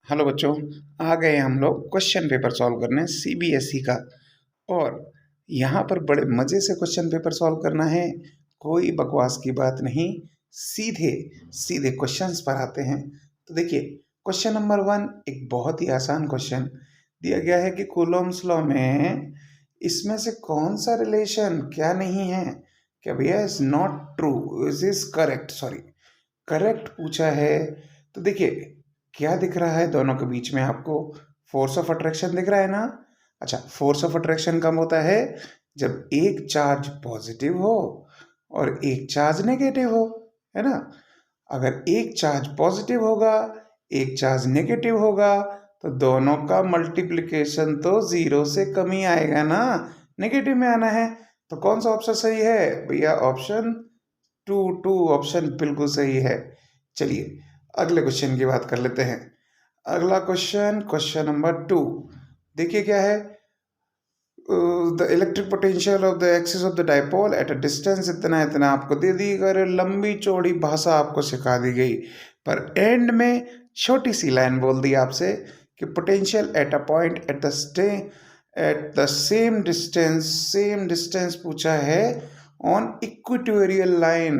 Hello बच्चों, आ गए हम लोग क्वेश्चन पेपर सॉल्व करने सीबीएसई का। और यहाँ पर बड़े मज़े से क्वेश्चन पेपर सॉल्व करना है। कोई बकवास की बात नहीं, सीधे सीधे क्वेश्चंस पर आते हैं। तो देखिए, क्वेश्चन नंबर 1 एक बहुत ही आसान क्वेश्चन दिया गया है कि कूलॉम्स लॉ में इसमें से कौन सा रिलेशन क्या नहीं है, क्या भैया is not true, is correct, sorry correct पूछा है। तो देखिए, क्या दिख रहा है दोनों के बीच में आपको? फोर्स ऑफ अट्रैक्शन दिख रहा है ना। अच्छा, फोर्स ऑफ अट्रैक्शन कब होता है? जब एक चार्ज पॉजिटिव हो और एक चार्ज नेगेटिव हो, है ना। अगर एक चार्ज पॉजिटिव होगा, एक चार्ज नेगेटिव होगा, तो दोनों का मल्टीप्लिकेशन तो जीरो से कम ही आएगा ना, नेगेटिव में आना है। तो कौन सा ऑप्शन सही है भैया? ऑप्शन टू टू ऑप्शन बिल्कुल सही है। चलिए अगले क्वेश्चन की बात कर लेते हैं। अगला क्वेश्चन, क्वेश्चन नंबर 2, देखिए क्या है। The electric potential of the axis of the dipole at a distance, इतना इतना आपको दे दी गई, लंबी चौड़ी भाषा आपको सिखा दी गई, पर एंड में छोटी सी लाइन बोल दी आपसे कि potential at a point at the same distance पूछा है ऑन इक्वेटोरियल लाइन।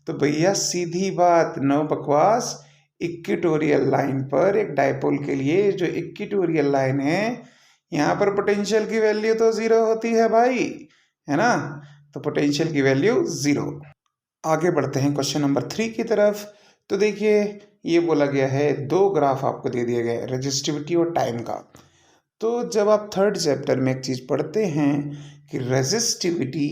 तो भैया सीधी बात, नो बकवास, इक्वेटोरियल लाइन पर एक डाइपोल के लिए जो इक्वेटोरियल लाइन है, यहाँ पर पोटेंशियल की वैल्यू तो जीरो होती है भाई, है ना। तो पोटेंशियल की वैल्यू जीरो। आगे बढ़ते हैं क्वेश्चन नंबर 3 की तरफ। तो देखिए, ये बोला गया है, दो ग्राफ आपको दे दिए गए रेजिस्टिविटी और टाइम का। तो जब आप थर्ड चैप्टर में एक चीज़ पढ़ते हैं कि रेजिस्टिविटी,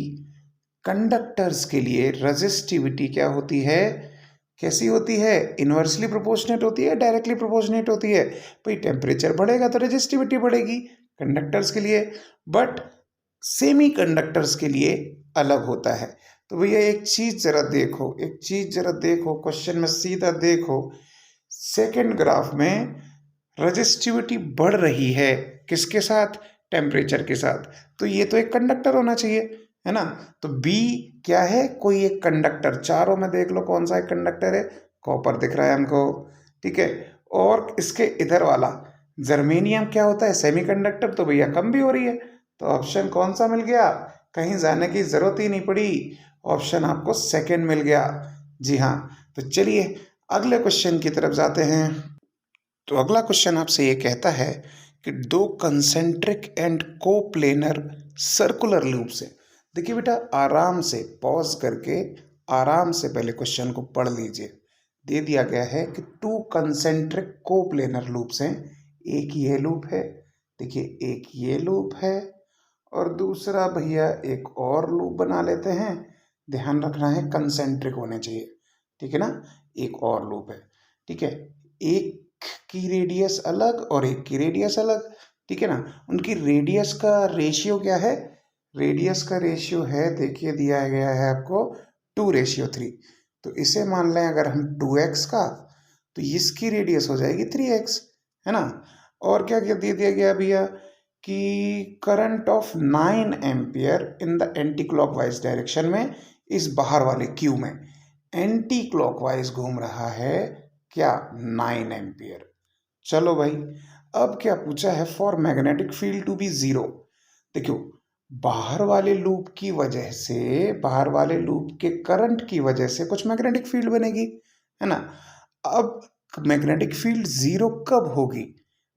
कंडक्टर्स के लिए रेजिस्टिविटी क्या होती है, कैसी होती है? इन्वर्सली प्रोपोर्शनेट होती है, डायरेक्टली प्रोपोर्शनेट होती है। भाई टेम्परेचर बढ़ेगा तो रेजिस्टिविटी बढ़ेगी कंडक्टर्स के लिए, बट सेमी कंडक्टर्स के लिए अलग होता है। तो भैया एक चीज़ ज़रा देखो, एक चीज़ ज़रा देखो, क्वेश्चन में सीधा देखो, सेकेंड ग्राफ में रेजिस्टिविटी बढ़ रही है, किसके साथ? टेम्परेचर के साथ। तो ये तो एक कंडक्टर होना चाहिए, है ना। तो बी क्या है? कोई एक कंडक्टर। चारों में देख लो कौन सा एक कंडक्टर है, कॉपर दिख रहा है हमको, ठीक है। और इसके इधर वाला जर्मेनियम क्या होता है? सेमीकंडक्टर। तो भैया कम भी हो रही है, तो ऑप्शन कौन सा मिल गया? कहीं जाने की ज़रूरत ही नहीं पड़ी, ऑप्शन आपको सेकंड मिल गया। जी हाँ। तो चलिए अगले क्वेश्चन की तरफ जाते हैं। तो अगला क्वेश्चन आपसे ये कहता है कि दो concentric and coplanar circular loop से, देखिए बेटा आराम से पॉज करके आराम से पहले क्वेश्चन को पढ़ लीजिए। दे दिया गया है कि टू कंसेंट्रिक कोप्लेनर लूप्स हैं। एक ये लूप है, देखिए एक ये लूप है, और दूसरा भैया एक और लूप बना लेते हैं। ध्यान रखना है कंसेंट्रिक होने चाहिए, ठीक है ना। एक और लूप है, ठीक है। एक की रेडियस अलग और एक की रेडियस अलग, ठीक है ना। उनकी रेडियस का रेशियो क्या है? रेडियस का रेशियो है, देखिए दिया गया है आपको 2:3। तो इसे मान लें अगर हम 2x का, तो इसकी रेडियस हो जाएगी 3x, है ना। और क्या क्या दे दिया गया भैया कि current of 9 ampere in the anti clockwise direction में, इस बाहर वाले क्यू में एंटी क्लॉकवाइज घूम रहा है, क्या? 9 एम्पियर। चलो भाई, अब क्या पूछा है? For magnetic field to be zero. देखो, बाहर वाले लूप की वजह से, बाहर वाले लूप के करंट की वजह से कुछ मैग्नेटिक फील्ड बनेगी, है ना। अब मैग्नेटिक फील्ड जीरो कब होगी?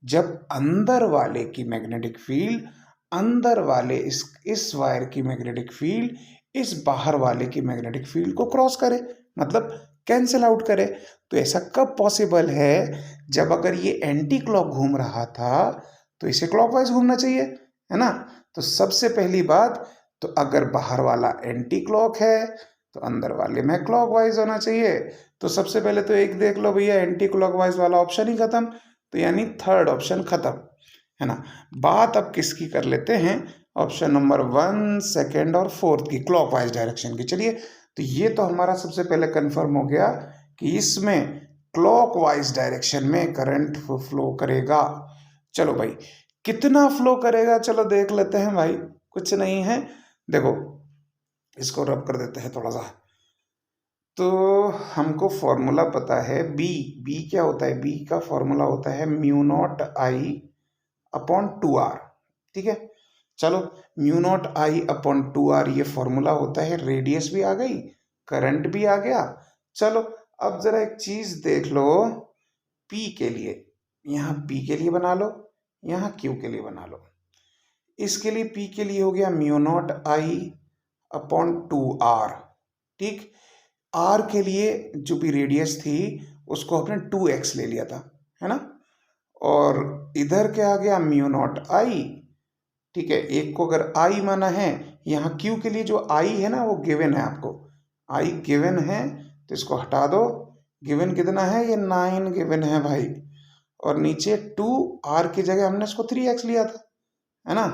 जब अंदर वाले की मैग्नेटिक फील्ड, अंदर वाले इस वायर की मैग्नेटिक फील्ड इस बाहर वाले की मैग्नेटिक फील्ड को क्रॉस करे, मतलब कैंसिल आउट करे। तो ऐसा कब पॉसिबल है? जब अगर ये एंटी क्लॉक घूम रहा था तो इसे क्लॉकवाइज घूमना चाहिए, है ना। तो सबसे पहली बात, तो अगर बाहर वाला एंटी क्लॉक है तो अंदर वाले में क्लॉकवाइज होना चाहिए। तो सबसे पहले तो एक देख लो भैया, एंटी क्लॉकवाइज वाला ऑप्शन ही खत्म, तो यानी थर्ड ऑप्शन खत्म, है ना। बात अब किसकी कर लेते हैं? ऑप्शन नंबर 1, सेकेंड और फोर्थ की, क्लॉकवाइज डायरेक्शन की। चलिए, तो ये तो हमारा सबसे पहले कंफर्म हो गया कि इसमें क्लॉकवाइज डायरेक्शन में करंट फ्लो करेगा। चलो भाई, कितना फ्लो करेगा? चलो देख लेते हैं भाई, कुछ नहीं है, देखो इसको रब कर देते हैं थोड़ा सा। तो हमको फॉर्मूला पता है बी। बी क्या होता है? बी का फॉर्मूला होता है mu not I upon 2r। ठीक है, चलो mu not I upon 2r ये फॉर्मूला होता है। रेडियस भी आ गई, करंट भी आ गया। चलो अब जरा एक चीज देख लो, P के लिए, यहाँ P के लिए बना लो, यहाँ Q के लिए बना लो। इसके लिए P के लिए हो गया mu not I upon 2r। ठीक, R के लिए जो भी रेडियस थी उसको आपने 2x ले लिया था, है ना। और इधर क्या आ गया? Mu not I. ठीक है, एक को अगर आई माना है, यहाँ Q के लिए जो आई है ना वो गिवन है, आपको आई गिवन है तो इसको हटा दो। गिवन कितना है? ये 9 गिवन है भाई। और नीचे 2r की जगह हमने इसको 3x लिया था, है ना।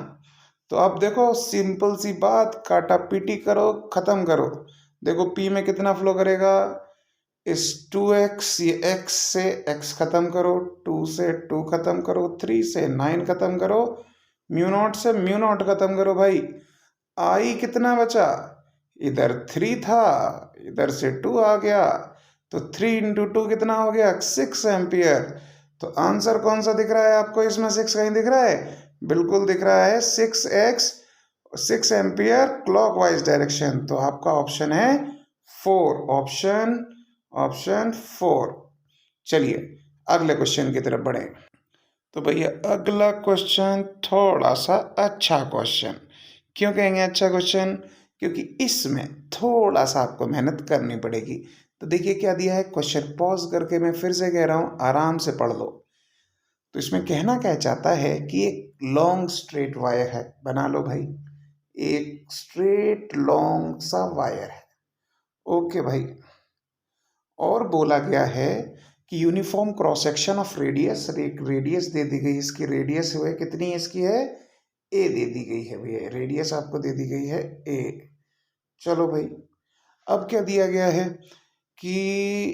तो अब देखो सिंपल सी बात, काटा पीटी करो, खत्म करो। देखो P में कितना फ्लो करेगा? इस 2x, ये x से x खत्म करो, 2 से 2 खत्म करो, 3 से 9 खत्म करो, म्यू नॉट से म्यू नॉट खत्म करो भाई। आई कितना बचा? इधर 3 था, इधर से 2 आ गया, तो 3 इंटू 2 कितना हो गया? 6 एम्पियर। तो आंसर कौन सा दिख रहा है आपको? इसमें 6 कहीं दिख रहा है? बिल्कुल दिख रहा है, 6 एम्पियर क्लॉकवाइज डायरेक्शन। तो आपका ऑप्शन है 4, ऑप्शन 4। चलिए अगले क्वेश्चन की तरफ बढ़े। तो भैया अगला क्वेश्चन थोड़ा सा अच्छा क्वेश्चन। क्यों कहेंगे अच्छा क्वेश्चन? क्योंकि इसमें थोड़ा सा आपको मेहनत करनी पड़ेगी। तो देखिए क्या दिया है क्वेश्चन, पॉज करके मैं फिर से कह रहा हूँ, आराम से पढ़ लो। तो इसमें कहना क्या चाहता है कि एक लॉन्ग स्ट्रेट वायर है, बना लो भाई, एक स्ट्रेट लॉन्ग सा वायर है। ओके भाई, और बोला गया है कि uniform cross section of radius, एक रेडियस दे दी गई, इसकी रेडियस हुए कितनी इसकी है? ए दे दी गई है भैया, रेडियस आपको दे दी गई है ए। चलो भाई, अब क्या दिया गया है कि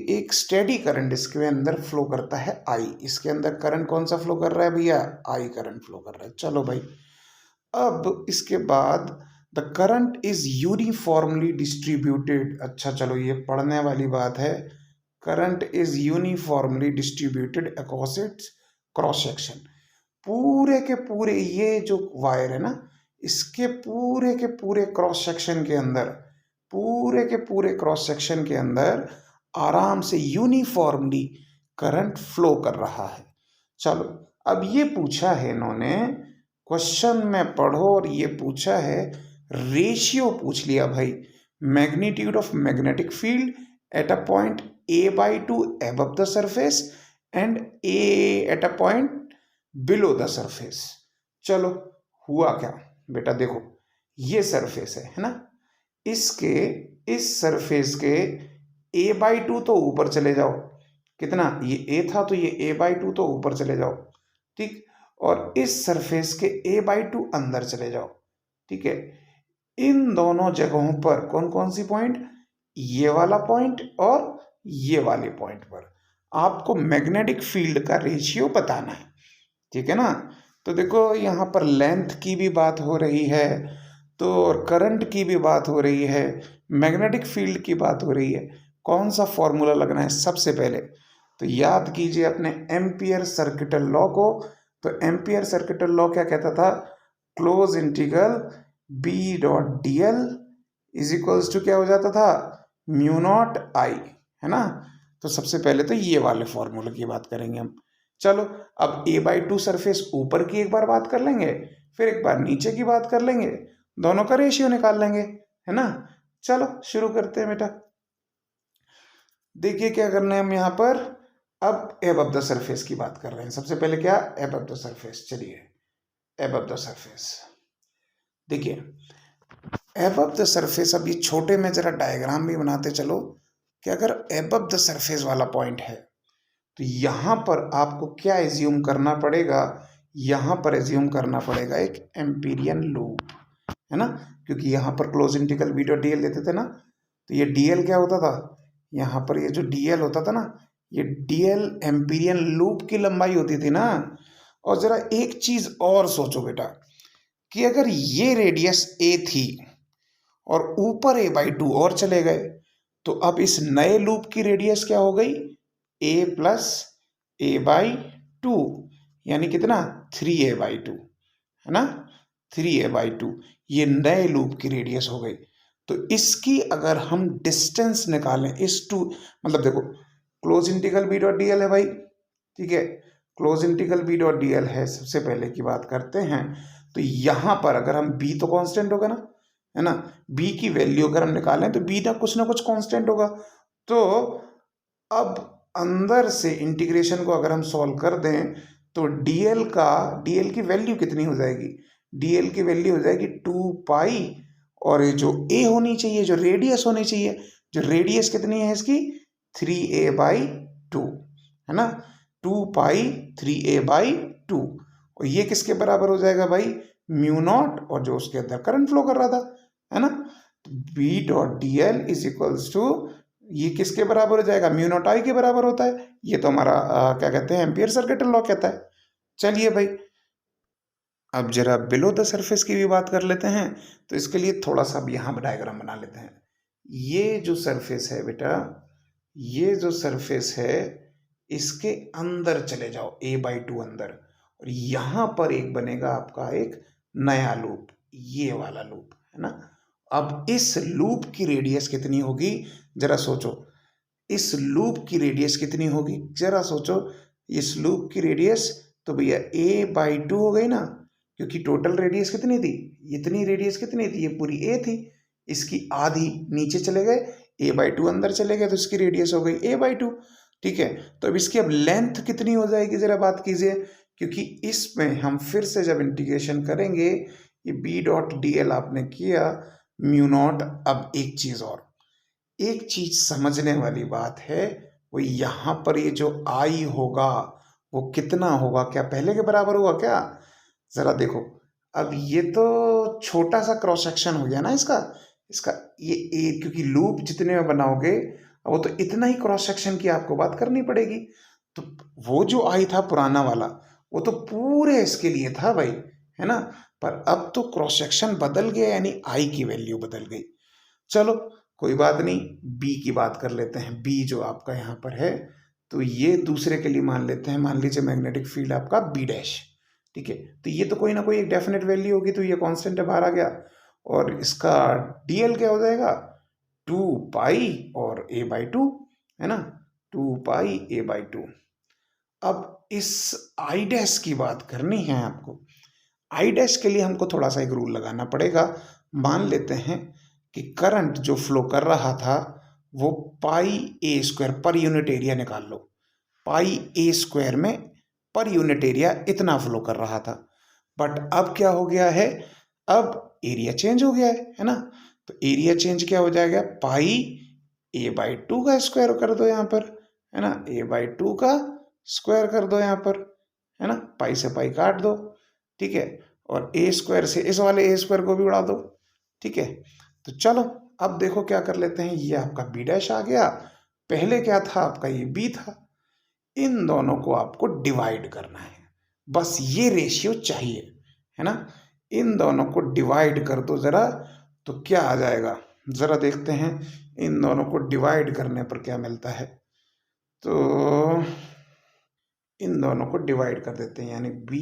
एक स्टेडी करंट इसके अंदर फ्लो करता है आई। इसके अंदर करंट कौन सा फ्लो कर रहा है भैया? आई करंट फ्लो कर रहा है। चलो भाई, अब इसके बाद the current is uniformly distributed. अच्छा चलो, ये पढ़ने वाली बात है। Current is uniformly distributed across its cross section. पूरे के पूरे ये जो वायर है ना, इसके पूरे के पूरे क्रॉस सेक्शन के अंदर, पूरे के पूरे क्रॉस सेक्शन के अंदर आराम से यूनिफॉर्मली करंट फ्लो कर रहा है। चलो अब ये पूछा है इन्होंने, क्वेश्चन में पढ़ो, और ये पूछा है रेशियो पूछ लिया भाई, magnitude of magnetic field at a point a/2 above the surface and a at a point below the surface। चलो हुआ क्या बेटा, देखो ये सरफेस है ना, इसके इस सरफेस के a/2 तो ऊपर चले जाओ, कितना? ये a था तो ये a/2 तो ऊपर चले जाओ, ठीक। और इस सरफेस के a/2 अंदर चले जाओ, ठीक है। इन दोनों जगहों पर कौन कौन सी पॉइंट? ये वाला पॉइंट और ये वाले पॉइंट पर आपको मैग्नेटिक फील्ड का रेशियो बताना है, ठीक है ना। तो देखो यहाँ पर लेंथ की भी बात हो रही है, तो और करंट की भी बात हो रही है, मैग्नेटिक फील्ड की बात हो रही है। कौन सा फॉर्मूला लगना है सबसे पहले? तो याद कीजिए अपने एम्पियर सर्किटल लॉ को। तो एम्पियर सर्किटल लॉ क्या कहता था? Close integral B dot D L is equals to क्या हो जाता था? म्यू नॉट आई, है ना। तो सबसे पहले तो ये वाले फॉर्मूले की बात करेंगे हम। चलो अब a/2 सरफेस ऊपर की एक बार बात कर लेंगे, फिर एक बार नीचे की बात कर लेंगे, दोनों का रेशियो निकाल लेंगे, है ना। चलो शुरू करते हैं बेटा। देखिए क्या करना है हम यहाँ पर, अब एबव द सरफेस की बात कर रहे हैं। सबसे पहले क्या? Above the surface. चलिए एबव द सरफेस, देखिए एबव द सरफेस। अब ये छोटे में जरा डायग्राम भी बनाते चलो कि अगर एबव द सरफेस वाला पॉइंट है तो यहाँ पर आपको क्या एज्यूम करना पड़ेगा? यहाँ पर एज्यूम करना पड़ेगा एक एम्पीरियन लूप, है ना, क्योंकि यहाँ पर close integral B dot D L लेते थे ना। तो ये डी एल क्या होता था? यहाँ पर ये जो डी एल होता था ना, ये डी एल एम्पीरियन लूप की लंबाई होती थी ना। और जरा एक चीज और सोचो बेटा, कि अगर ये रेडियस ए थी और ऊपर a/2 और चले गए, तो अब इस नए लूप की रेडियस क्या हो गई, a plus A by two, यानी कितना 3a/2, है ना, 3a/2 ये नए लूप की रेडियस हो गई। तो इसकी अगर हम डिस्टेंस निकालें इस टू, मतलब देखो close integral B dot D L है भाई, ठीक है, close integral B dot D L है। सबसे पहले की बात करते हैं, तो यहां पर अगर हम बी तो कांस्टेंट होगा ना, है ना, बी की वैल्यू अगर हम निकालें तो बी ना कुछ कांस्टेंट होगा। तो अब अंदर से इंटीग्रेशन को अगर हम सॉल्व कर दें तो डीएल की वैल्यू कितनी हो जाएगी, डीएल की वैल्यू हो जाएगी 2 पाई, और ये जो ए होनी चाहिए, जो रेडियस होनी चाहिए, जो रेडियस कितनी है इसकी 3a/2, है ना, 2 पाई 3a/2, और ये किसके बराबर हो जाएगा भाई, म्यू नॉट, और जो उसके अंदर करंट फ्लो कर रहा था, है ना, B dot D L is equals to, ये किसके बराबर हो जाएगा, म्यू नॉट आई के बराबर होता है। ये तो हमारा क्या कहते हैं, एम्पियर सर्किट लॉ कहता है। चलिए भाई, अब जरा बिलो द सरफेस की भी बात कर लेते हैं। तो इसके लिए थोड़ा सा अब यहाँ डायग्राम बना लेते हैं। ये जो सरफेस है बेटा, ये जो सरफेस है, इसके अंदर चले जाओ a/2 अंदर, और यहाँ पर एक बनेगा आपका एक नया लूप, ये वाला लूप, है ना। अब इस लूप की रेडियस कितनी होगी, जरा सोचो, इस लूप की रेडियस कितनी होगी, जरा सोचो, इस लूप की रेडियस तो भैया a/2 हो गई ना, क्योंकि टोटल रेडियस कितनी थी, इतनी रेडियस कितनी थी, ये पूरी a थी, इसकी आधी नीचे चले गए, a/2 अंदर चले गए, तो इसकी रेडियस हो गई a/2, ठीक है। तो अब इसकी अब लेंथ कितनी हो जाएगी, जरा बात कीजिए, क्योंकि इसमें हम फिर से जब इंटीग्रेशन करेंगे, ये बी डॉट डी एल आपने किया म्यू नॉट। अब एक चीज समझने वाली बात है, वो यहाँ पर ये जो आई होगा वो कितना होगा, क्या पहले के बराबर होगा क्या, जरा देखो। अब ये तो छोटा सा क्रॉस सेक्शन हो गया ना इसका, इसका ये क्योंकि लूप जितने में बनाओगे वो तो इतना ही क्रॉस सेक्शन की आपको बात करनी पड़ेगी। तो वो जो आई था पुराना वाला, वो तो पूरे इसके लिए था भाई, है ना, पर अब तो क्रॉस सेक्शन बदल गया, यानी आई की वैल्यू बदल गई। चलो कोई बात नहीं, बी की बात कर लेते हैं। बी जो आपका यहाँ पर है, तो ये दूसरे के लिए मान लेते हैं, मान लीजिए मैग्नेटिक फील्ड आपका बी डैश, ठीक है। तो ये तो कोई ना कोई एक डेफिनेट वैल्यू होगी, तो ये कांस्टेंट है, बाहर आ गया, और इसका डीएल क्या हो जाएगा 2 पाई और a/2, है ना, 2 पाई a/2। अब इस आई डैश की बात करनी है आपको। आई डैश के लिए हमको थोड़ा सा एक रूल लगाना पड़ेगा। मान लेते हैं कि करंट जो फ्लो कर रहा था वो πa² पर यूनिट एरिया निकाल लो, πa² में पर यूनिट एरिया इतना फ्लो कर रहा था। बट अब क्या हो गया है, अब एरिया चेंज हो गया है ना, तो एरिया चेंज क्या हो जाएगा, πa/2 का स्क्वायर कर दो यहाँ पर, है ना, a/2 का स्क्वायर कर दो यहाँ पर, है ना, पाई से पाई काट दो, ठीक है, और a² से इस वाले a² को भी उड़ा दो, ठीक है। तो चलो अब देखो क्या कर लेते हैं, ये आपका b डैश आ गया, पहले क्या था आपका, ये b था, इन दोनों को आपको डिवाइड करना है, बस ये रेशियो चाहिए, है ना, इन दोनों को डिवाइड कर दो जरा, तो क्या आ जाएगा, जरा देखते हैं इन दोनों को डिवाइड करने पर क्या मिलता है। तो इन दोनों को डिवाइड कर देते हैं, यानी b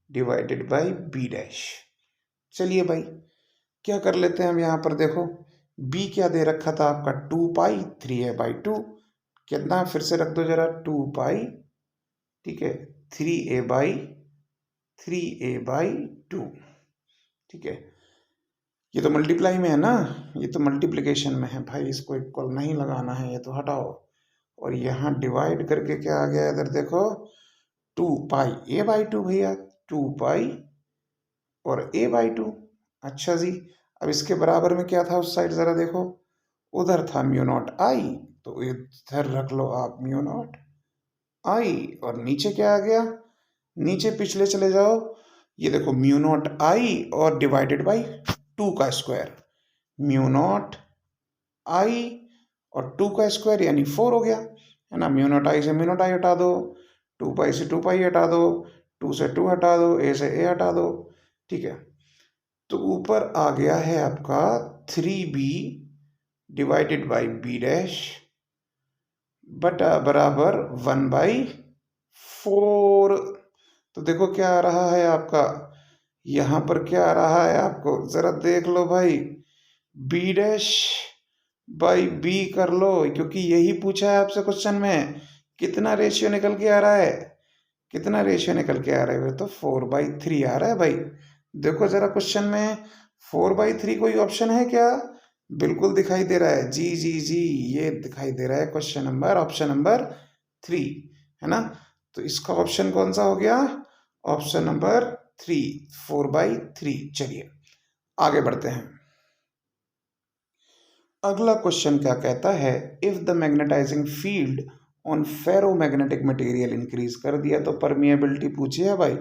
divided by b dash. चलिए भाई क्या कर लेते हैं हम यहाँ पर, देखो b क्या दे रखा था आपका 2 पाई 3a/2, कितना फिर से रख दो जरा, 2 पाई, ठीक है, 3a/2, ठीक है। ये तो मल्टीप्लाई में है ना, ये तो मल्टीप्लिकेशन में है भाई, इसको इक्वल नहीं लगाना है, ये तो हटाओ, और यहाँ डिवाइड करके क्या आ गया इधर देखो, 2 पाई a/2 भैया, 2 पाई और a/2। अच्छा जी, अब इसके बराबर में क्या था उस साइड, जरा देखो, उधर था म्यू नॉट आई, तो इधर रख लो आप म्यू नॉट आई, और नीचे क्या आ गया, नीचे पिछले चले जाओ, ये देखो म्यू नॉट आई और डिवाइडेड बाई 2 का स्क्वायर, म्यू नॉट आई और 2 का स्क्वायर यानी 4 हो गया, है ना, म्यू नॉट आई से म्यू नॉट आई हटा दो, 2 पाई से 2 पाई हटा दो, 2 से 2 हटा दो, a से a हटा दो, ठीक है। तो ऊपर आ गया है आपका 3b divided by B dash बटा बराबर 1/4। तो देखो क्या आ रहा है आपका, यहाँ पर क्या आ रहा है आपको जरा देख लो भाई, बी डैश बाई बी कर लो, क्योंकि यही पूछा है आपसे क्वेश्चन में। कितना रेशियो निकल के आ रहा है, कितना रेशियो निकल के आ रहा है, तो 4/3 आ रहा है भाई। देखो जरा क्वेश्चन में 4/3 कोई ऑप्शन है क्या? बिल्कुल दिखाई दे रहा है, जी जी जी, ये दिखाई दे रहा है क्वेश्चन नंबर, ऑप्शन नंबर 3 है ना। तो इसका ऑप्शन कौन सा हो गया, ऑप्शन नंबर 3, 4/3। चलिए आगे बढ़ते हैं। अगला क्वेश्चन क्या कहता है, if the magnetizing field on ferromagnetic material increase कर दिया तो परमिएबिलिटी पूछी है भाई।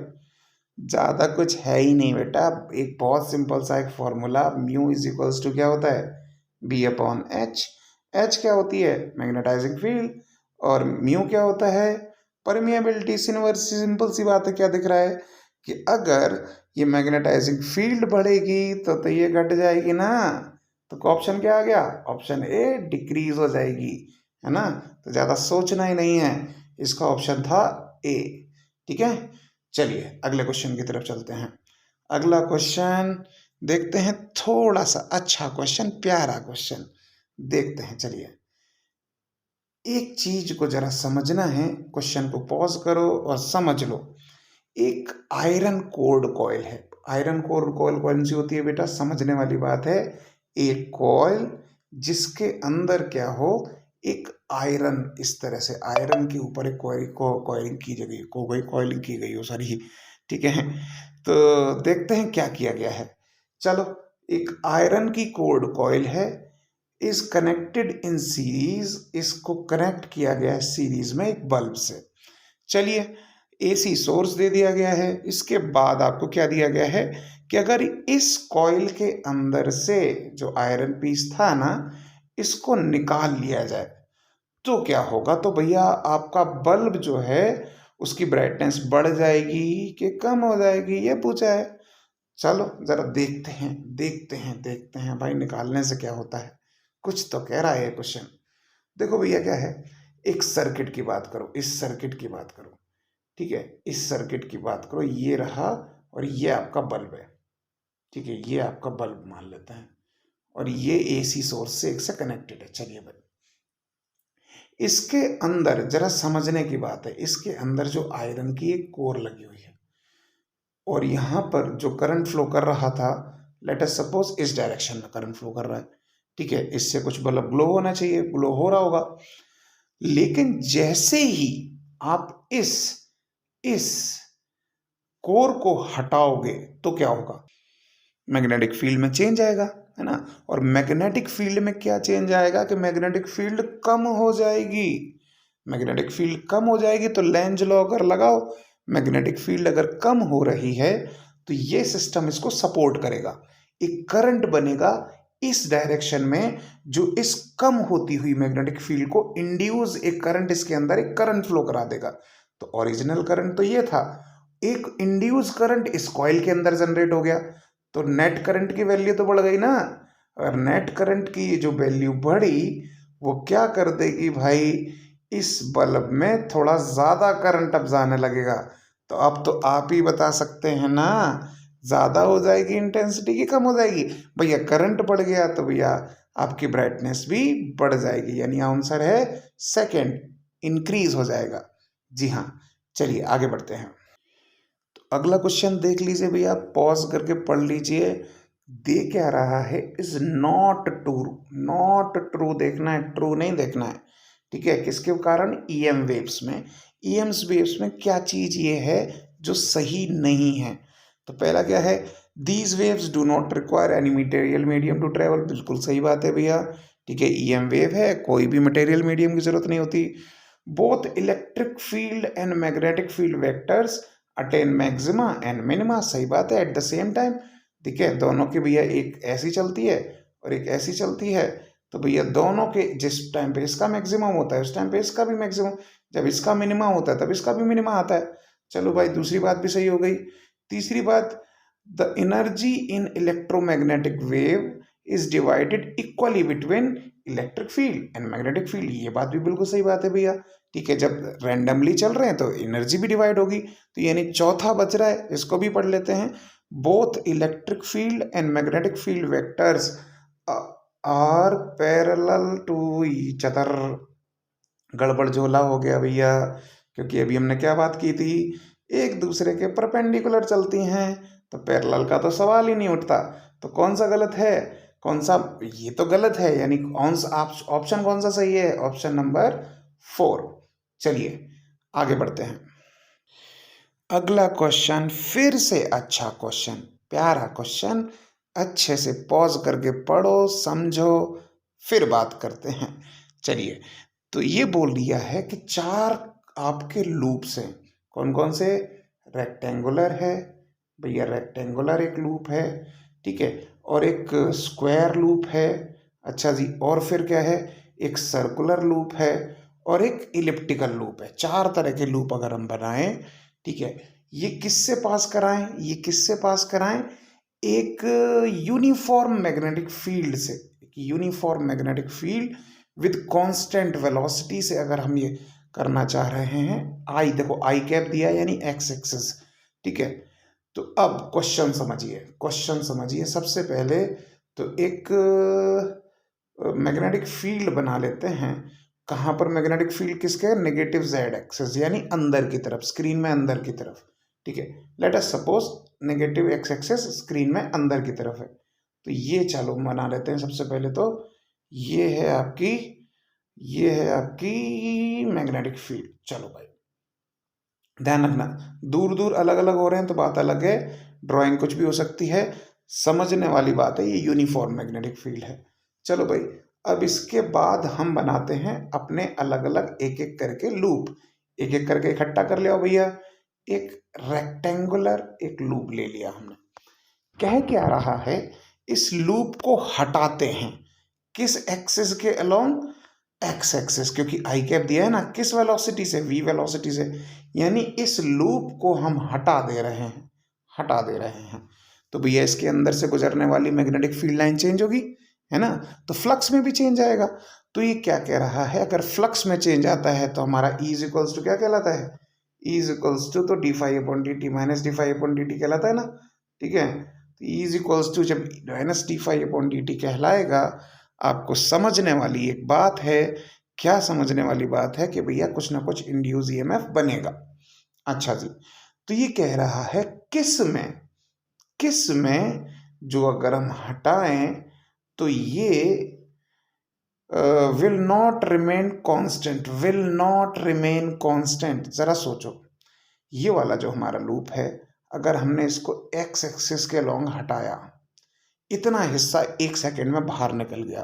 ज़्यादा कुछ है ही नहीं बेटा, एक बहुत सिंपल सा एक formula, mu is equals to क्या होता है, बी अपॉन एच। एच क्या होती है, मैग्नेटाइजिंग फील्ड, और म्यू क्या होता है, परमिएबिलिटी। सिंपल सी बात है, क्या दिख रहा है कि अगर ये मैग्नेटाइजिंग फील्ड बढ़ेगी तो ये घट जाएगी ना, तो ऑप्शन क्या आ गया, ऑप्शन ए डिक्रीज हो जाएगी, है ना। तो ज़्यादा सोचना ही नहीं है, इसका ऑप्शन था ए। ठीक है, चलिए अगले क्वेश्चन की तरफ चलते हैं। अगला क्वेश्चन देखते हैं, थोड़ा सा अच्छा क्वेश्चन, प्यारा क्वेश्चन देखते हैं। चलिए एक चीज को जरा समझना है, क्वेश्चन को पॉज करो और समझ लो। एक आयरन कोर्ड कॉइल है, आयरन कोर्ड कॉइल कौन सी होती है बेटा, समझने वाली बात है। एक कॉइल जिसके अंदर क्या हो, एक आयरन, इस तरह से आयरन के ऊपर एक कॉइलिंग की गई, कॉइलिंग की गई हो, सॉरी। ठीक है, तो देखते हैं क्या किया गया है। चलो, एक आयरन की कोर्ड कॉइल है, इज कनेक्टेड इन सीरीज, इसको कनेक्ट किया गया है सीरीज में एक बल्ब से। चलिए एसी सोर्स दे दिया गया है, इसके बाद आपको क्या दिया गया है कि अगर इस कॉइल के अंदर से जो आयरन पीस था ना, इसको निकाल लिया जाए तो क्या होगा। तो भैया आपका बल्ब जो है उसकी ब्राइटनेस बढ़ जाएगी कि कम हो जाएगी, ये पूछा है। चलो जरा देखते हैं, देखते हैं भाई, निकालने से क्या होता है, कुछ तो कह रहा है क्वेश्चन। देखो भैया क्या है, एक सर्किट की बात करो, इस सर्किट की बात करो, ठीक है, इस सर्किट की बात करो, ये रहा और ये आपका बल्ब है। ठीक है, ये आपका बल्ब मान लेते हैं, और ये एसी सोर्स से एक से कनेक्टेड है। चलिए भाई, इसके अंदर जरा समझने की बात है, इसके अंदर जो आयरन की एक कोर लगी हुई है, और यहां पर जो करंट फ्लो कर रहा था, लेट अस सपोज इस डायरेक्शन में करंट फ्लो कर रहा है। ठीक है, इससे कुछ बल्ब ग्लो होना चाहिए, ग्लो हो रहा होगा। लेकिन जैसे ही आप इस कोर को हटाओगे तो क्या होगा, मैग्नेटिक फील्ड में चेंज आएगा, है ना। और मैग्नेटिक फील्ड में क्या चेंज आएगा कि मैग्नेटिक फील्ड कम हो जाएगी। मैग्नेटिक फील्ड कम हो जाएगी तो लेंज लॉ अगर लगाओ, मैग्नेटिक फील्ड अगर कम हो रही है तो ये सिस्टम इसको सपोर्ट करेगा, एक करंट बनेगा इस डायरेक्शन में, जो इस कम होती हुई मैग्नेटिक फील्ड को इंड्यूस, एक करंट इसके अंदर एक करंट फ्लो करा देगा। तो ओरिजिनल करंट तो ये था, एक इंड्यूस करंट इस कॉइल के अंदर जनरेट हो गया, तो नेट करंट की वैल्यू तो बढ़ गई ना। और नेट करंट की जो वैल्यू बढ़ी वो क्या कर देगी भाई, इस बल्ब में थोड़ा ज़्यादा करंट अब जाने लगेगा। तो अब तो आप ही बता सकते हैं ना, ज़्यादा हो जाएगी इंटेंसिटी की कम हो जाएगी। भैया करंट बढ़ गया तो भैया आपकी ब्राइटनेस भी बढ़ जाएगी, यानी आंसर है सेकंड, इंक्रीज हो जाएगा। जी हाँ, चलिए आगे बढ़ते हैं। तो अगला क्वेश्चन देख लीजिए भैया, पॉज करके पढ़ लीजिए। दे क्या रहा है, is not true, not true देखना है, ट्रू नहीं देखना है। ठीक है, किसके कारण, ईएम वेव्स में। ईएम वेव्स में क्या चीज ये है जो सही नहीं है। तो पहला क्या है, these waves do not require any material medium to travel, बिल्कुल सही बात है भैया। ठीक है, ईएम वेव है, कोई भी मटेरियल मीडियम की जरूरत नहीं होती। Both electric field and magnetic field vectors attain maxima and minima, सही बात है, एट द सेम टाइम। ठीक है, दोनों की भैया एक ऐसी चलती है और एक ऐसी चलती है, तो भैया दोनों के जिस टाइम पे इसका मैक्सिमम होता है उस टाइम पे इसका भी मैक्सिमम, जब इसका मिनिमा होता है तब इसका भी मिनिमा आता है। चलो भाई, दूसरी बात भी सही हो गई। तीसरी बात, the energy in electromagnetic wave is divided equally between electric field and magnetic field. ये बात भी बिल्कुल सही बात है भैया, ठीक है। जब रैंडमली चल रहे हैं तो एनर्जी भी डिवाइड होगी, तो यानी चौथा बच रहा है, इसको भी पढ़ लेते हैं। Both electric field and magnetic field vectors are parallel to each other. गड़बड़ झोला हो गया भैया, क्योंकि अभी हमने क्या बात की थी, एक दूसरे के परपेंडिकुलर चलती हैं, तो पैरेलल का तो सवाल ही नहीं उठता। तो कौन सा गलत है, कौन सा, ये तो गलत है, यानी ऑप्शन कौन सा सही है, ऑप्शन नंबर 4। चलिए आगे बढ़ते हैं। अगला क्वेश्चन फिर से अच्छा क्वेश्चन, प्यारा क्वेश्चन, अच्छे से पॉज करके पढ़ो, समझो, फिर बात करते हैं। चलिए, तो ये बोल दिया है कि 4 आपके लूप्स हैं। कौन कौन से, रेक्टेंगुलर है भैया, रेक्टेंगुलर एक लूप है, ठीक है, और एक स्क्वायर लूप है, अच्छा जी, और फिर क्या है, एक सर्कुलर लूप है और एक इलिप्टिकल लूप है। 4 तरह के लूप अगर हम बनाएं, ठीक है, ये किससे पास कराएं, ये किससे पास कराएं, एक यूनिफॉर्म मैग्नेटिक फील्ड से, uniform magnetic field with constant velocity से अगर हम ये करना चाह रहे हैं। आई देखो, आई कैप दिया यानी एक्स एक्सिस, ठीक है। तो अब क्वेश्चन समझिए, क्वेश्चन समझिए। सबसे पहले तो एक मैग्नेटिक फील्ड बना लेते हैं। कहाँ पर मैग्नेटिक फील्ड किसके, नेगेटिव जेड एक्सिस यानी अंदर की तरफ, स्क्रीन में अंदर की तरफ, ठीक है। Let us suppose negative x axis screen में अंदर की तरफ है, तो ये चलो बना लेते हैं। सबसे पहले तो ये है आपकी, ये है आपकी मैग्नेटिक फील्ड। चलो भाई ध्यान रखना, दूर दूर अलग अलग हो रहे हैं तो बात अलग है, ड्राइंग कुछ भी हो सकती है, समझने वाली बात है। ये यूनिफॉर्म मैग्नेटिक फील्ड है। चलो भाई, अब इसके बाद हम बनाते हैं अपने अलग अलग एक एक करके लूप, एक एक करके इकट्ठा कर लिया भैया। एक रेक्टेंगुलर एक लूप ले लिया हमने। कह क्या रहा है, इस लूप को हटाते हैं किस एक्सिस के अलोंग, एक्स एक्सिस, क्योंकि आई कैप दिया है ना, किस वेलोसिटी से, वी वेलोसिटी से, यानी इस लूप को हम हटा दे रहे हैं, हटा दे रहे हैं। तो भैया इसके अंदर से गुजरने वाली मैग्नेटिक फील्ड लाइन चेंज होगी, है ना, तो फ्लक्स में भी चेंज आएगा। तो ये क्या कह रहा है, अगर फ्लक्स में चेंज आता है तो हमारा ई इज इक्वल्स टू क्या कहलाता है, ई इज इक्वल्स टू तो D phi upon D T minus D phi upon D T कहलाता है ना, ठीक है। तो ई इज इक्वल्स टू जब minus D phi upon D T कहलाएगा, आपको समझने वाली एक बात है, क्या समझने वाली बात है कि भैया कुछ ना कुछ इंड्यूस ईएमएफ बनेगा। अच्छा जी, तो ये कह रहा है किस में, किस में जो अगर हम हटाएं तो ये will not remain constant, will not remain constant. जरा सोचो, ये वाला जो हमारा लूप है, अगर हमने इसको एक्स एक्सिस के लॉन्ग हटाया, इतना हिस्सा 1 सेकेंड में बाहर निकल गया,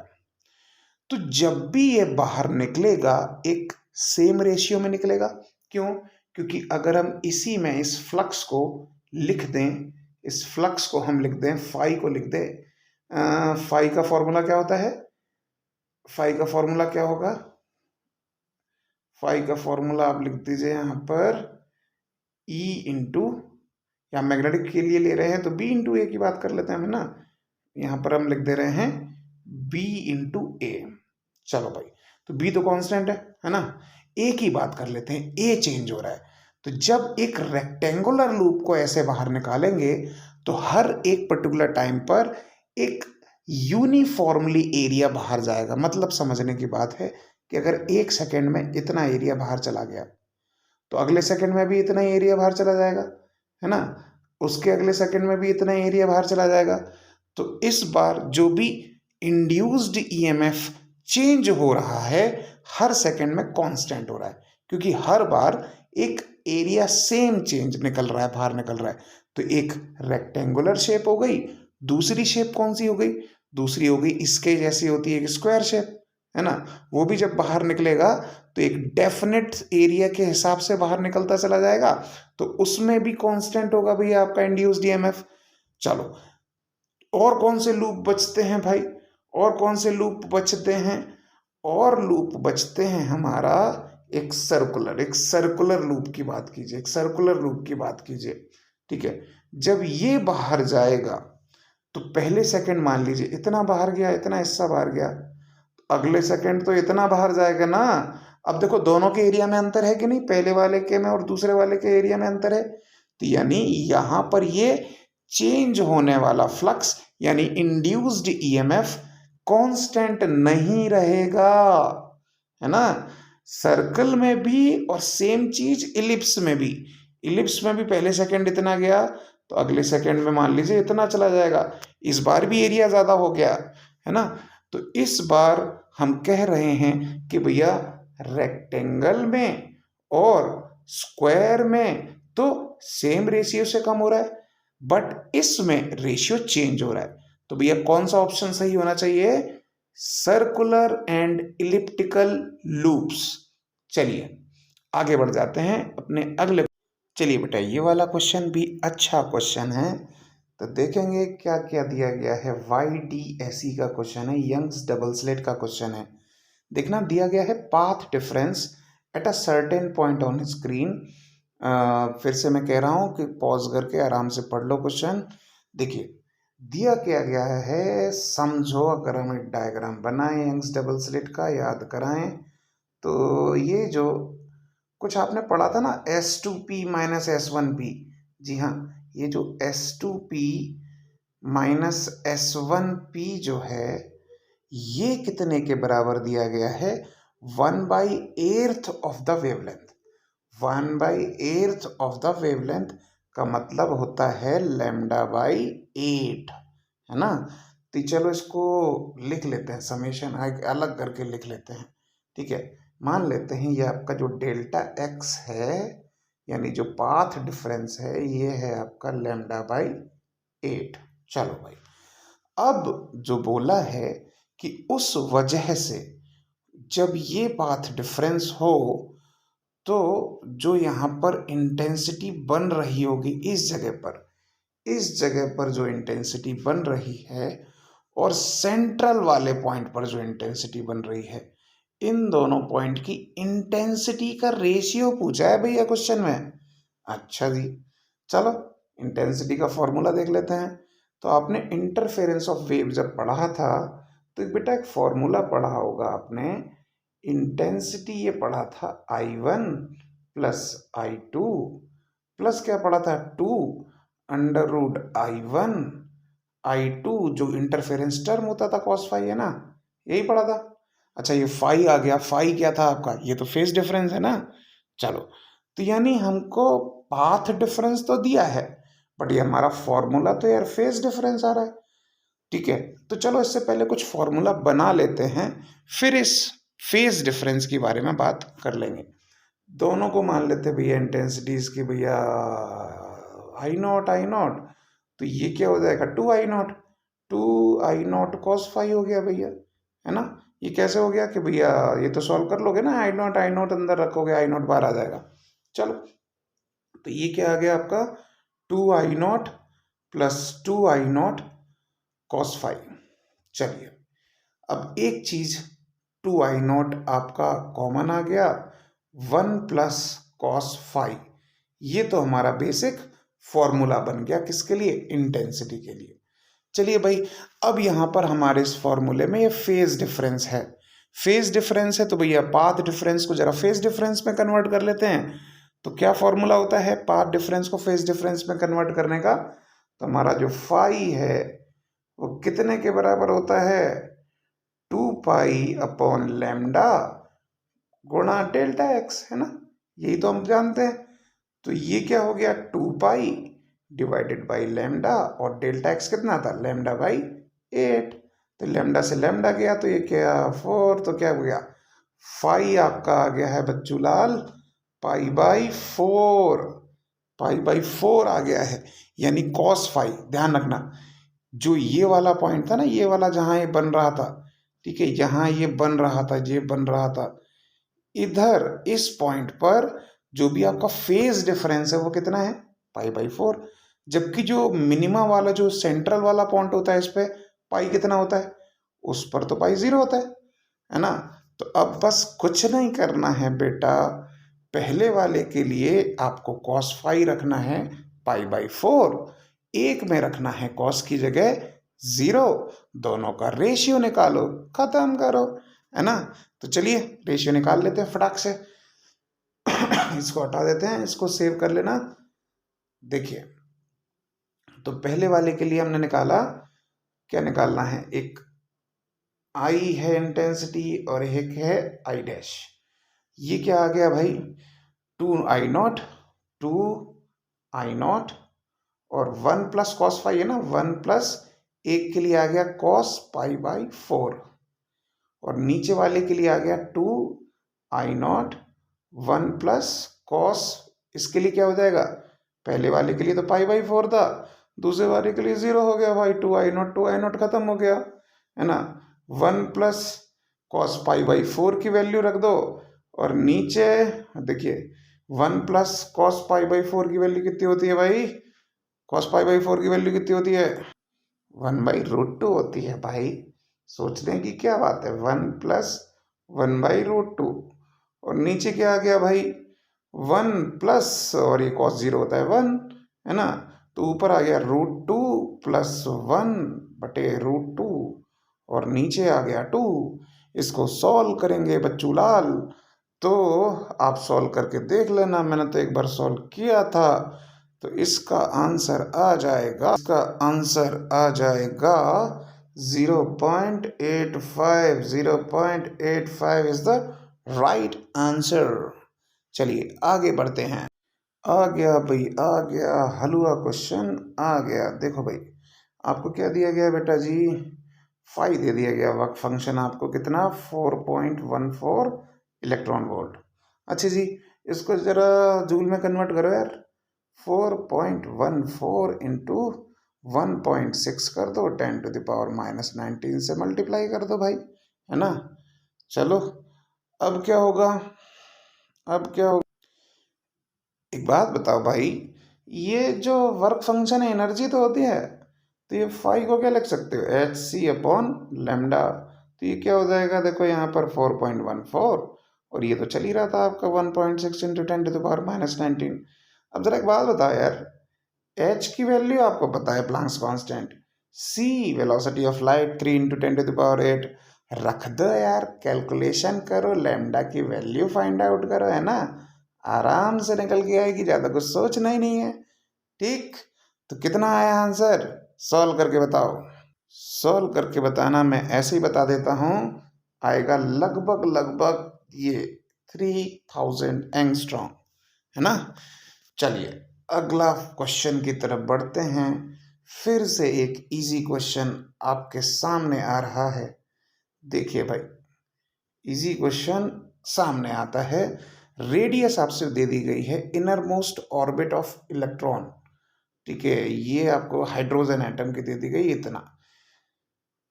तो जब भी ये बाहर निकलेगा एक सेम रेशियो में निकलेगा। क्यों, क्योंकि अगर हम इसी में इस फ्लक्स को लिख दें, इस फ्लक्स को हम लिख दें, फाई को लिख दें, फाई का फॉर्मूला क्या होता है, फाई का फॉर्मूला क्या होगा, फाई का फॉर्मूला आप लिख दीजिए यहाँ पर ई इंटू, या मैग्नेटिक के लिए ले रहे हैं तो बी इंटू ए की बात कर लेते हैं हम, है ना, यहाँ पर हम लिख दे रहे हैं बी इंटू ए। चलो भाई, तो बी तो कांस्टेंट है ना, ए की बात कर लेते हैं, ए चेंज हो रहा है। तो जब एक रेक्टेंगुलर लूप को ऐसे बाहर निकालेंगे तो हर एक पर्टिकुलर टाइम पर एक यूनिफॉर्मली एरिया बाहर जाएगा। मतलब समझने की बात है कि अगर 1 सेकेंड में इतना एरिया बाहर चला गया तो अगले सेकेंड में भी इतना ही एरिया बाहर चला जाएगा, है ना, उसके अगले सेकेंड में भी इतना ही एरिया बाहर चला जाएगा। तो इस बार जो भी इंड्यूस्ड ईएमएफ चेंज हो रहा है हर सेकेंड में कांस्टेंट हो रहा है, क्योंकि हर बार एक एरिया सेम चेंज निकल रहा है, बाहर निकल रहा है। तो एक रेक्टेंगुलर शेप हो गई, दूसरी शेप कौन सी हो गई, दूसरी हो गई इसके जैसी होती है एक स्क्वायर शेप, है ना, वो भी जब बाहर निकलेगा तो एक डेफिनेट एरिया के हिसाब से बाहर निकलता चला जाएगा, तो उसमें भी कांस्टेंट होगा भैया आपका इंड्यूस्ड ईएमएफ। चलो, और कौन से लूप बचते हैं भाई, और कौन से लूप बचते हैं, और लूप बचते हैं हमारा एक सर्कुलर लूप की बात कीजिए, एक सर्कुलर लूप की बात कीजिए, ठीक है। जब ये बाहर जाएगा तो पहले सेकंड मान लीजिए इतना बाहर गया, इतना हिस्सा बाहर गया, अगले सेकंड तो इतना बाहर जाएगा ना। अब देखो दोनों के एरिया में अंतर है कि नहीं, पहले वाले के में और दूसरे वाले के एरिया में अंतर है। तो यानी यहां पर ये चेंज होने वाला फ्लक्स यानी इंड्यूस्ड ईएमएफ कांस्टेंट नहीं रहेगा, है ना। सर्कल में भी और सेम चीज इलिप्स में भी। इलिप्स में भी पहले सेकंड इतना गया तो अगले सेकंड में मान लीजिए इतना चला जाएगा। इस बार भी एरिया ज्यादा हो गया, है ना। तो इस बार हम कह रहे हैं कि भैया रेक्टेंगल में और स्क्वायर में तो सेम रेशियो से कम हो रहा है, बट इसमें रेशियो चेंज हो रहा है। तो भैया कौन सा ऑप्शन सही होना चाहिए? Circular and elliptical loops. चलिए आगे बढ़ जाते हैं अपने अगले। चलिए बेटा ये वाला क्वेश्चन भी अच्छा क्वेश्चन है, तो देखेंगे क्या क्या दिया गया है। YDSE का क्वेश्चन है, यंग्स डबल स्लिट का क्वेश्चन है। देखना दिया गया है path difference at a certain point on screen. फिर से मैं कह रहा हूं कि पॉज करके आराम से पढ़ लो क्वेश्चन। देखिए दिया क्या गया है, समझो। अगर हम एक डायग्राम बनाएं यंग्स डबल स्लिट का, याद कराएं तो ये जो कुछ आपने पढ़ा था ना S2P माइनस S1P, जी हाँ, ये जो S2P माइनस S1P जो है ये कितने के बराबर दिया गया है? 1/8 of the wavelength. 1/8 of the wavelength का मतलब होता है λ/8, है ना। तो चलो इसको लिख लेते हैं, समेशन अलग करके लिख लेते हैं, ठीक है। मान लेते हैं ये आपका जो डेल्टा एक्स है यानी जो पाथ डिफरेंस है ये है आपका λ/8। चलो भाई, अब जो बोला है कि उस वजह से जब ये पाथ डिफरेंस हो तो जो यहाँ पर इंटेंसिटी बन रही होगी इस जगह पर जो इंटेंसिटी बन रही है और सेंट्रल वाले पॉइंट पर जो इंटेंसिटी बन रही है, इन दोनों पॉइंट की इंटेंसिटी का रेशियो पूछा है भैया क्वेश्चन में। अच्छा जी, चलो इंटेंसिटी का फॉर्मूला देख लेते हैं। तो आपने इंटरफेरेंस ऑफ वेव जब पढ़ा था तो बेटा एक फॉर्मूला पढ़ा होगा आपने, इंटेंसिटी ये पढ़ा था I1 प्लस I2 प्लस क्या पढ़ा था 2√I1 I2 जो इंटरफेरेंस टर्म होता था cos फाई, है ना, यही पढ़ा था। अच्छा ये फाई आ गया, फाई क्या था आपका? ये तो फेज डिफरेंस है ना। चलो तो यानी हमको पाथ डिफरेंस तो दिया है बट ये हमारा फॉर्मूला तो यार फेज डिफरेंस आ रहा है, ठीक है। तो चलो इससे पहले कुछ फॉर्मूला बना लेते हैं, फिर इस फेज डिफरेंस के बारे में बात कर लेंगे। दोनों को मान लेते हैं भैया इंटेंसिटीज की, भैया I0 तो ये क्या हो जाएगा 2I0 cos फाई हो गया भैया, है ना। ये कैसे हो गया कि भैया ये तो सॉल्व कर लोगे ना, I0 अंदर रखोगे I0 बाहर आ जाएगा। चलो तो ये क्या आ गया आपका 2I0 plus 2I0 cos phi. चलिए अब एक चीज 2I0 आपका कॉमन आ गया, 1 प्लस cos फाई, ये तो हमारा बेसिक फॉर्मूला बन गया किसके लिए? इंटेंसिटी के लिए। चलिए भाई अब यहां पर हमारे इस फॉर्मूले में ये फेज डिफरेंस है। फेज डिफरेंस है तो भैया पाथ डिफरेंस को जरा फेज डिफरेंस में कन्वर्ट कर लेते हैं। तो क्या फॉर्मूला होता है पाथ डिफरेंस को फेज डिफरेंस में कन्वर्ट करने का? तो हमारा जो फाई है वो कितने के बराबर होता है? 2π/λ गुणा डेल्टा एक्स, है ना, यही तो हम जानते हैं। तो ये क्या हो गया 2π डिवाइडेड बाई लैम्डा और डेल्टा एक्स कितना था? λ/8। तो लैम्डा से लैम्डा गया तो ये क्या 4, तो क्या हो गया फाई आपका आ गया है बच्चू लाल π/4, π/4 आ गया है, यानी cos फाई। ध्यान रखना जो ये वाला पॉइंट था ना, ये वाला जहां ये बन रहा था, ठीक है, यहाँ ये बन रहा था, ये बन रहा था, इधर इस पॉइंट पर जो भी आपका फेज डिफरेंस है वो कितना है? π/4। जबकि जो मिनिमा वाला जो सेंट्रल वाला पॉइंट होता है इस पे पाई कितना होता है? उस पर तो π0 होता है ना। तो अब बस कुछ नहीं करना है बेटा, पहले वाले के लिए आपको cos फाई रखना है π/4, एक में रखना है cos की जगह 0, दोनों का रेशियो निकालो, खत्म करो, है ना। तो चलिए रेशियो निकाल लेते हैं फटाक से। इसको हटा देते हैं, इसको सेव कर लेना। देखिए, तो पहले वाले के लिए हमने निकाला, क्या निकालना है, एक आई है इंटेंसिटी और एक है आई डैश। ये क्या आ गया भाई, 2I0, 2I0 और 1 प्लस कॉस फाई है ना, 1 प्लस एक के लिए आ गया कॉस पाई बाई 4 और नीचे वाले के लिए आ गया 2I0 1 प्लस कॉस, इसके लिए क्या हो जाएगा, पहले वाले के लिए तो पाई बाई 4 था, दूसरे वाले के लिए 0 हो गया भाई, 2I0 खत्म हो गया, है ना। 1 प्लस कॉस पाई बाई 4 की वैल्यू रख दो और नीचे देखिए 1 प्लस कॉस पाई बाई 4 की वैल्यू कितनी होती है भाई, कॉस पाई बाई 4 की वैल्यू कितनी होती है, 1/√2 होती है भाई। सोचने की क्या बात है, 1 प्लस 1/√2 और नीचे क्या आ गया भाई, 1 प्लस और ये कॉस 0 होता है 1, है ना। तो ऊपर आ गया √2 प्लस 1/√2 और नीचे आ गया 2। इसको सॉल्व करेंगे बच्चू लाल, तो आप सॉल्व करके देख लेना, मैंने तो एक बार सॉल्व किया था। तो इसका आंसर आ जाएगा, 0.85, 0.85 इज द राइट आंसर। चलिए आगे बढ़ते हैं। आ गया भाई, आ गया हलवा क्वेश्चन, आ गया। देखो भाई, आपको क्या दिया गया बेटा जी, फाई दे दिया गया, वर्क फंक्शन आपको कितना, 4.14 इलेक्ट्रॉन वोल्ट। अच्छा जी, इसको जरा जूल में कन्वर्ट करो यार, 4.14 इंटू 1.6 कर दो, 10⁻⁻⁻19 से मल्टीप्लाई कर दो भाई, है ना। चलो अब क्या होगा, अब क्या होगा, एक बात बताओ भाई, ये जो वर्क फंक्शन है एनर्जी तो होती है, तो ये फाई को क्या लिख सकते हो, hc/λ। तो ये क्या हो जाएगा, देखो यहाँ पर 4.14 और ये तो चल ही रहा था आपका 1.6 इंटू 10⁻⁻19। अब जरा एक बात बताओ यार, h की वैल्यू आपको पता है Planck's constant, c velocity of light 3 into 10⁸ रख दो यार, कैलकुलेशन करो, लैम्डा की वैल्यू फाइंड आउट करो, है ना, आराम से निकल के आएगी, ज़्यादा कुछ सोचना ही नहीं है। ठीक, तो कितना आया आंसर, सॉल्व करके बताओ, सॉल्व करके बताना, मैं ऐसे ही बता देता हूँ, आएगा लगभग लगभग ये 3000 एंगस्ट्रॉम, है ना। चलिए अगला क्वेश्चन की तरफ बढ़ते हैं। फिर से एक इजी क्वेश्चन आपके सामने आ रहा है। देखिए भाई, इजी क्वेश्चन सामने आता है, रेडियस आपसे दे दी गई है, inner most orbit of electron, ठीक है, ये आपको हाइड्रोजन एटम की दे दी गई इतना,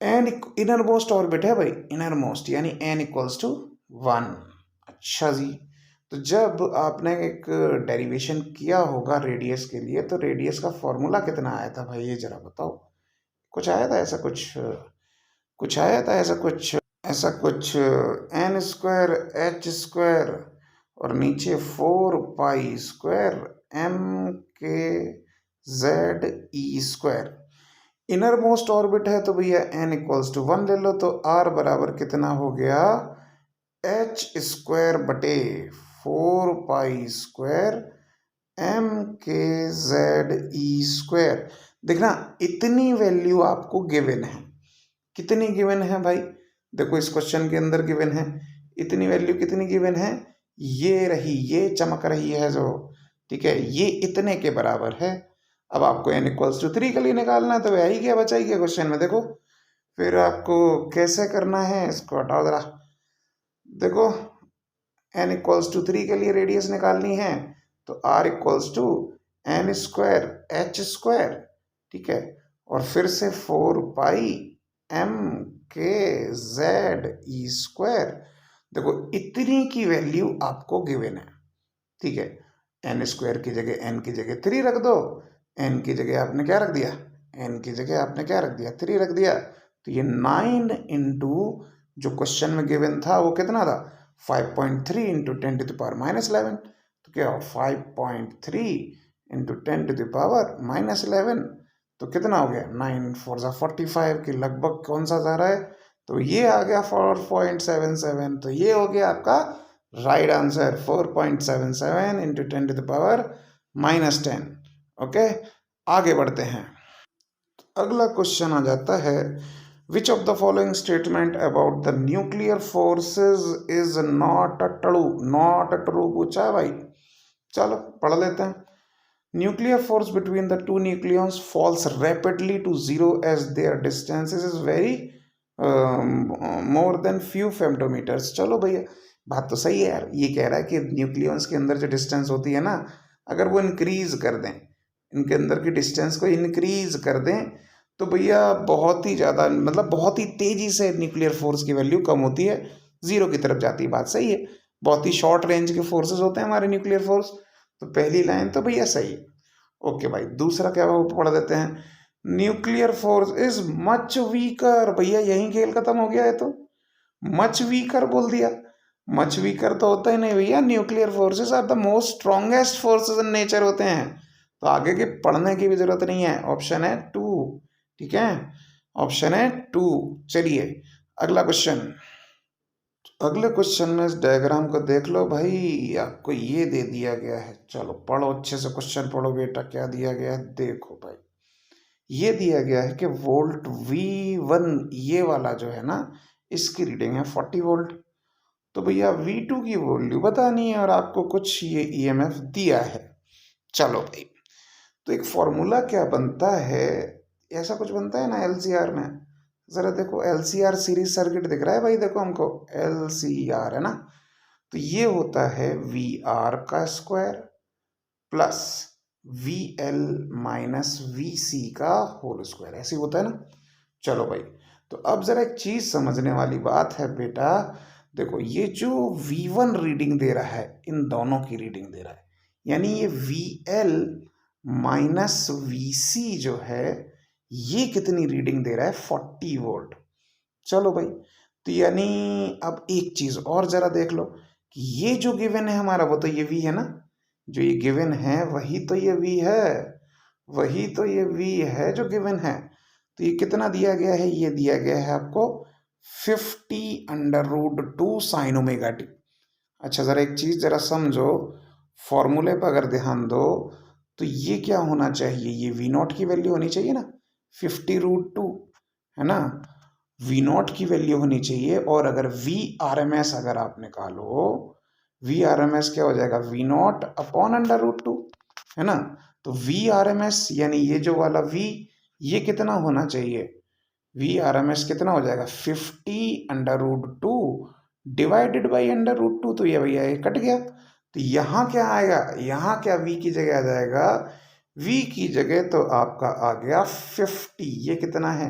एन इनर मोस्ट ऑर्बिट है भाई, इनर मोस्ट यानी n=1। अच्छा जी, तो जब आपने एक डेरिवेशन किया होगा रेडियस के लिए, तो रेडियस का फॉर्मूला कितना आया था भाई, ये जरा बताओ, कुछ आया था ऐसा, कुछ आया था ऐसा, कुछ n² h² और नीचे 4π² mkze²। इनर मोस्ट ऑर्बिट है तो भैया n=1 ले लो, तो r बराबर कितना हो गया, h²/4π² mkze²। देखना इतनी वैल्यू आपको गिवन है, कितनी गिवन है भाई, देखो इस क्वेश्चन के अंदर गिवन है इतनी वैल्यू, कितनी गिवन है, ये रही, ये चमक रही है जो, ठीक है, ये इतने के बराबर है। अब आपको n=3 के लिए निकालना है, तो यही क्या बचा ही क्या क्वेश्चन में, देखो फिर आपको कैसे करना है, इसको हटाओ जरा, देखो n=3 के लिए रेडियस निकालनी है, तो r=n²h², ठीक है, और फिर से 4πmkze²। देखो इतनी की वैल्यू आपको गिवन है, ठीक है, n² की जगह n की जगह 3 रख दो, n की जगह आपने क्या रख दिया, n की जगह आपने क्या रख दिया, 3 रख दिया, तो ये 9 इंटू जो क्वेश्चन में गिवन था वो कितना था, 5.3 इंटू 10⁻⁻11। तो क्या हो, 5.3 इंटू 10⁻⁻11, तो कितना हो गया 9 4 जा 45 के लगभग कौन सा जा रहा है, तो ये आ गया 4.77। तो ये हो गया आपका राइट आंसर 4.77 इंटू 10⁻⁻10। ओके, आगे बढ़ते हैं। अगला क्वेश्चन आ जाता है, which of the following statement about the nuclear forces is not true. Not true पूछा है भाई, चलो पढ़ लेते हैं। Nuclear force between the two nucleons falls rapidly to zero as their distances is very more than few femtometers। चलो भैया बात तो सही है यार, ये कह रहा है कि न्यूक्लियंस के अंदर जो डिस्टेंस होती है ना, अगर वो इंक्रीज कर दें, इनके अंदर की डिस्टेंस को इंक्रीज कर दें, तो भैया बहुत ही ज़्यादा मतलब बहुत ही तेज़ी से न्यूक्लियर फोर्स की वैल्यू कम होती है, ज़ीरो की तरफ जाती है। बात सही है, बहुत ही शॉर्ट रेंज के फोर्सेस होते हैं हमारे न्यूक्लियर फोर्स। तो पहली लाइन तो भैया सही है। ओके भाई, दूसरा क्या वो पढ़ देते हैं, nuclear force is much weaker. भैया यही खेल खत्म हो गया है, तो मच वीकर बोल दिया। मच वीकर तो होता ही नहीं भैया, nuclear forces are the most strongest forces in nature होते हैं। तो आगे के पढ़ने की भी जरूरत नहीं है, ऑप्शन है 2। ठीक है, ऑप्शन है 2। चलिए अगला क्वेश्चन। अगले क्वेश्चन में इस डायग्राम को देख लो भाई, आपको ये दे दिया गया है। चलो पढ़ो अच्छे से, क्वेश्चन पढ़ो बेटा, क्या दिया गया है देखो भाई। ये दिया गया है कि वोल्ट V1 ये वाला जो है ना, इसकी रीडिंग है 40 वोल्ट। तो भैया V2 की वैल्यू बतानी है और आपको कुछ ये EMF दिया है। चलो भाई, तो एक फॉर्मूला क्या बनता है, ऐसा कुछ बनता है ना LCR में। ज़रा देखो LCR सीरीज सर्किट दिख रहा है भाई, देखो हमको LCR है ना, तो ये होता है VR का square plus VL minus VC का होल स्क्वायर, ऐसे होता है ना। चलो भाई, तो अब ज़रा एक चीज़ समझने वाली बात है बेटा, देखो ये जो V1 रीडिंग दे रहा है, इन दोनों की रीडिंग दे रहा है, यानी ये VL माइनस VC जो है, ये कितनी रीडिंग दे रहा है 40 वोल्ट। चलो भाई, तो यानी अब एक चीज़ और ज़रा देख लो कि ये जो गिवन है हमारा, वो तो ये V है ना, जो ये गिवन है वही तो ये V है, वही तो ये V है जो गिवन है। तो ये कितना दिया गया है, ये दिया गया है आपको 50√2 साइन ओमेगा टी। अच्छा ज़रा एक चीज़ ज़रा समझो, फॉर्मूले पर अगर ध्यान दो तो ये क्या होना चाहिए, ये V0 की वैल्यू होनी चाहिए ना, 50√2 है ना, V0 की वैल्यू होनी चाहिए। और अगर VRMS अगर आप निकालो, VRMS क्या हो जाएगा, V0 अपॉन √2 है ना। तो VRMS यानी ये जो वाला V, ये कितना होना चाहिए, VRMS कितना हो जाएगा 50√2 डिवाइडेड बाई √2। तो ये भैया ये कट गया, तो यहाँ क्या आएगा, यहाँ क्या V की जगह आ जाएगा, V की जगह तो आपका आ गया 50। ये कितना है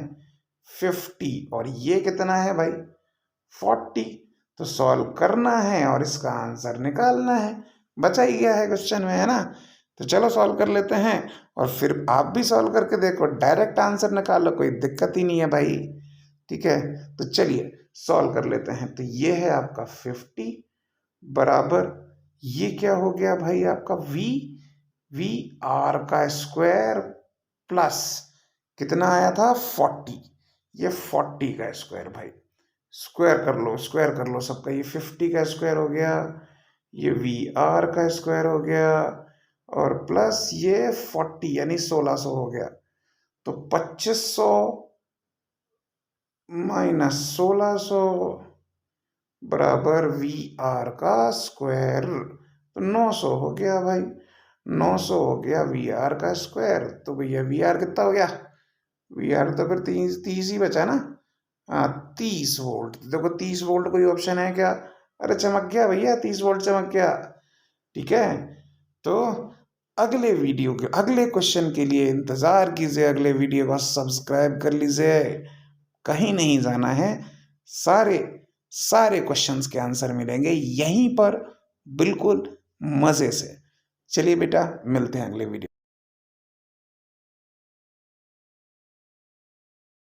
50 और ये कितना है भाई 40। तो सॉल्व करना है और इसका आंसर निकालना है, बचा ही गया है क्वेश्चन में, है ना। तो चलो सॉल्व कर लेते हैं, और फिर आप भी सॉल्व करके देखो, डायरेक्ट आंसर निकाल लो, कोई दिक्कत ही नहीं है भाई। ठीक है, तो चलिए सॉल्व कर लेते हैं। तो ये है आपका 50 बराबर, ये क्या हो गया भाई आपका VR का स्क्वायर प्लस कितना आया था 40, ये 40 का स्क्वायर भाई, स्क्वायर कर लो सबका, ये 50 का स्क्वायर हो गया, ये VR का स्क्वायर हो गया, और प्लस ये 40 यानी 1600 हो गया। तो 2500 माइनस 1600 बराबर VR का स्क्वायर, तो 900 हो गया भाई, 900 हो गया VR का स्क्वायर। तो भैया VR कितना हो गया, VR तो फिर 30 ही बचा ना, हाँ 30 वोल्ट। देखो 30 वोल्ट कोई ऑप्शन है क्या, अरे चमक गया भैया, 30 वोल्ट चमक गया। ठीक है, तो अगले वीडियो के अगले क्वेश्चन के लिए इंतज़ार कीजिए, अगले वीडियो को सब्सक्राइब कर लीजिए, कहीं नहीं जाना है, सारे क्वेश्चंस के आंसर मिलेंगे यहीं पर बिल्कुल मज़े से। चलिए बेटा, मिलते हैं अगले वीडियो।